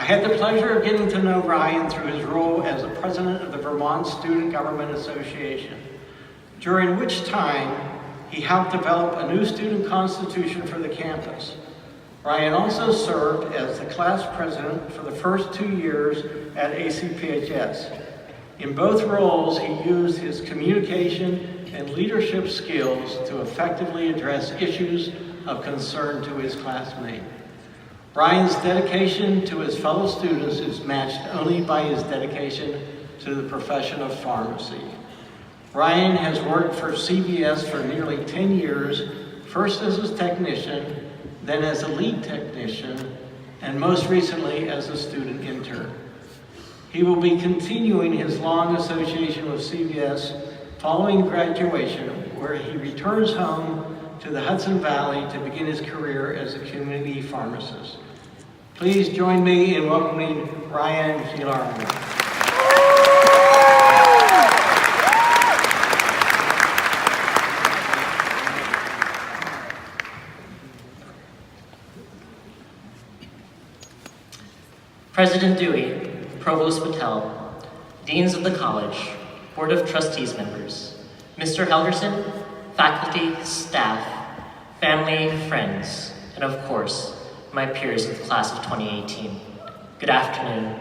I had the pleasure of getting to know Ryan through his role as the president of the Vermont Student Government Association, during which time he helped develop a new student constitution for the campus. Ryan also served as the class president for the first 2 years at ACPHS. In both roles, he used his communication and leadership skills to effectively address issues of concern to his classmates. Ryan's dedication to his fellow students is matched only by his dedication to the profession of pharmacy. Ryan has worked for CVS for nearly 10 years, first as a technician, then as a lead technician, and most recently as a student intern. He will be continuing his long association with CVS following graduation, where he returns home to the Hudson Valley to begin his career as a community pharmacist. Please join me in welcoming Ryan Guilaran. President Dewey, Provost Patel, Deans of the College, Board of Trustees members, Mr. Helgerson, faculty, staff, family, friends, and of course, my peers of the class of 2018. Good afternoon.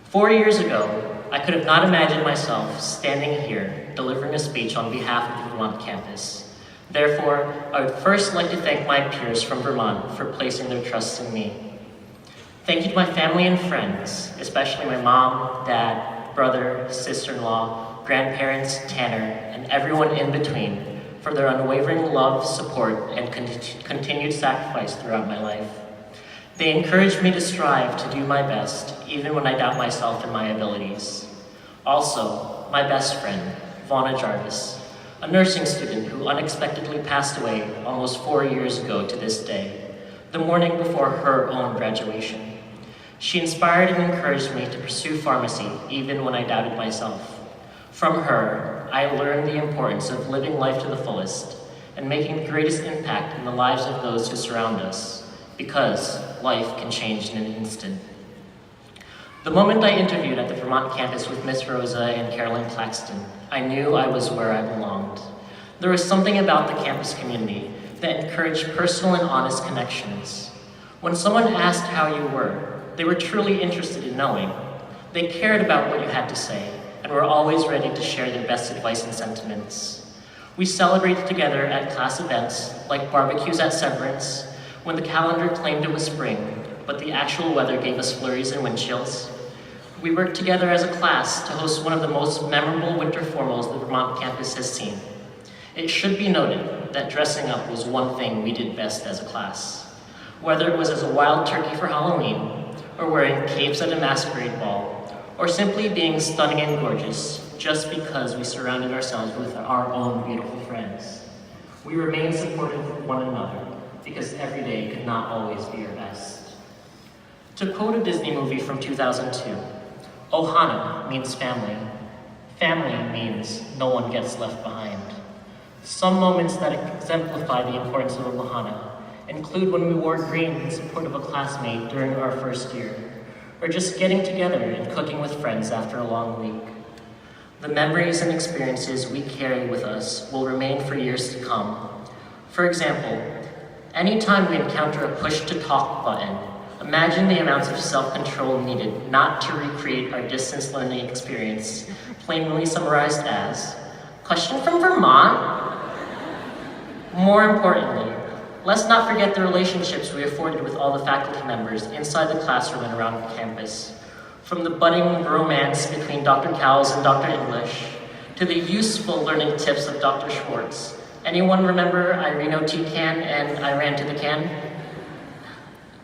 4 years ago, I could have not imagined myself standing here delivering a speech on behalf of the Vermont campus. Therefore, I would first like to thank my peers from Vermont for placing their trust in me. Thank you to my family and friends, especially my mom, dad, brother, sister-in-law, grandparents, Tanner, and everyone in between for their unwavering love, support, and continued sacrifice throughout my life. They encouraged me to strive to do my best, even when I doubt myself and my abilities. Also, my best friend, Vonna Jarvis, a nursing student who unexpectedly passed away almost 4 years ago to this day, the morning before her own graduation. She inspired and encouraged me to pursue pharmacy even when I doubted myself. From her, I learned the importance of living life to the fullest and making the greatest impact in the lives of those who surround us, because life can change in an instant. The moment I interviewed at the Vermont campus with Miss Rosa and Carolyn Claxton, I knew I was where I belonged. There was something about the campus community that encouraged personal and honest connections. When someone asked how you were, they were truly interested in knowing. They cared about what you had to say and were always ready to share their best advice and sentiments. We celebrated together at class events like barbecues at Severance, when the calendar claimed it was spring, but the actual weather gave us flurries and wind chills. We worked together as a class to host one of the most memorable winter formals the Vermont campus has seen. It should be noted that dressing up was one thing we did best as a class. Whether it was as a wild turkey for Halloween, or wearing capes at a masquerade ball, or simply being stunning and gorgeous just because we surrounded ourselves with our own beautiful friends. We remained supportive of one another because every day could not always be our best. To quote a Disney movie from 2002, Ohana means family. Family means no one gets left behind. Some moments that exemplify the importance of Ohana include when we wore green in support of a classmate during our first year, or just getting together and cooking with friends after a long week. The memories and experiences we carry with us will remain for years to come. For example, anytime we encounter a push-to-talk button, imagine the amounts of self-control needed not to recreate our distance learning experience, plainly summarized as, "Question from Vermont?" More importantly, let's not forget the relationships we afforded with all the faculty members inside the classroom and around campus. From the budding romance between Dr. Cowles and Dr. English, to the useful learning tips of Dr. Schwartz. Anyone remember I Reno-T can and I ran to the can?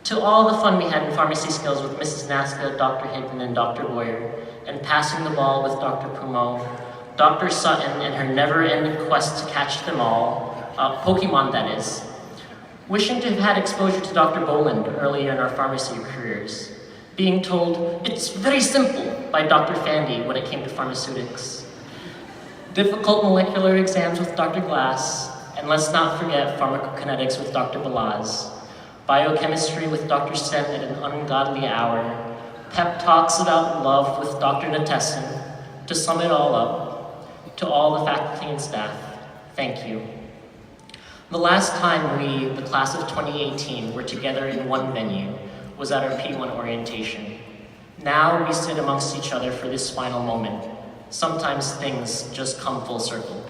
To all the fun we had in pharmacy skills with Mrs. Nasca, Dr. Hinton, and Dr. Boyer, and passing the ball with Dr. Pumo, Dr. Sutton and her never-ending quest to catch them all, Pokemon that is. Wishing to have had exposure to Dr. Boland earlier in our pharmacy careers. Being told, "It's very simple," by Dr. Fandy when it came to pharmaceutics. Difficult molecular exams with Dr. Glass, and let's not forget pharmacokinetics with Dr. Balaz. biochemistry with Dr. Sen at an ungodly hour, pep talks about love with Dr. Natesan. To sum it all up, to all the faculty and staff, thank you. The last time we, the class of 2018, were together in one venue was at our P1 orientation. Now we sit amongst each other for this final moment. Sometimes things just come full circle.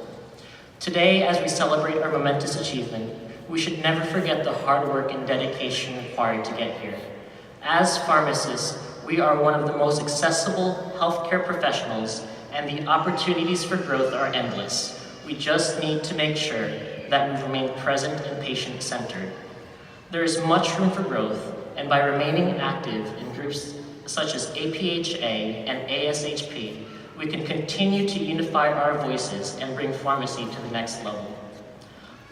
Today, as we celebrate our momentous achievement, we should never forget the hard work and dedication required to get here. As pharmacists, we are one of the most accessible healthcare professionals, and the opportunities for growth are endless. We just need to make sure that we remain present and patient-centered. There is much room for growth, and by remaining active in groups such as APHA and ASHP, we can continue to unify our voices and bring pharmacy to the next level.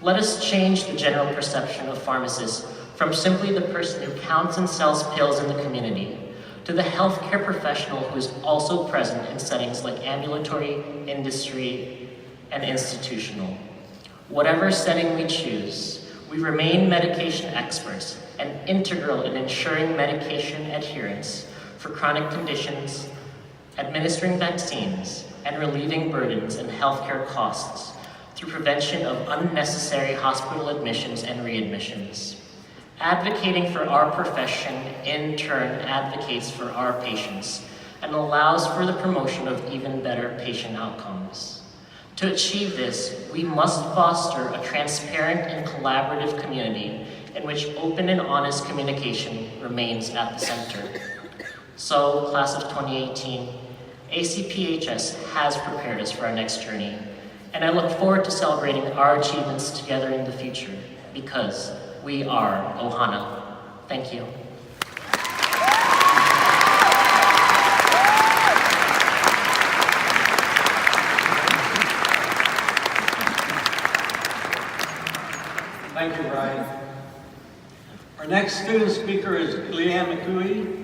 Let us change the general perception of pharmacists from simply the person who counts and sells pills in the community to the healthcare professional who is also present in settings like ambulatory, industry, and institutional. Whatever setting we choose, we remain medication experts and integral in ensuring medication adherence for chronic conditions, administering vaccines, and relieving burdens and healthcare costs through prevention of unnecessary hospital admissions and readmissions. Advocating for our profession, in turn, advocates for our patients and allows for the promotion of even better patient outcomes. To achieve this, we must foster a transparent and collaborative community in which open and honest communication remains at the center. So, class of 2018, ACPHS has prepared us for our next journey, and I look forward to celebrating our achievements together in the future, because we are Ohana. Thank you. Thank you, Brian. Our next student speaker is Guilaran.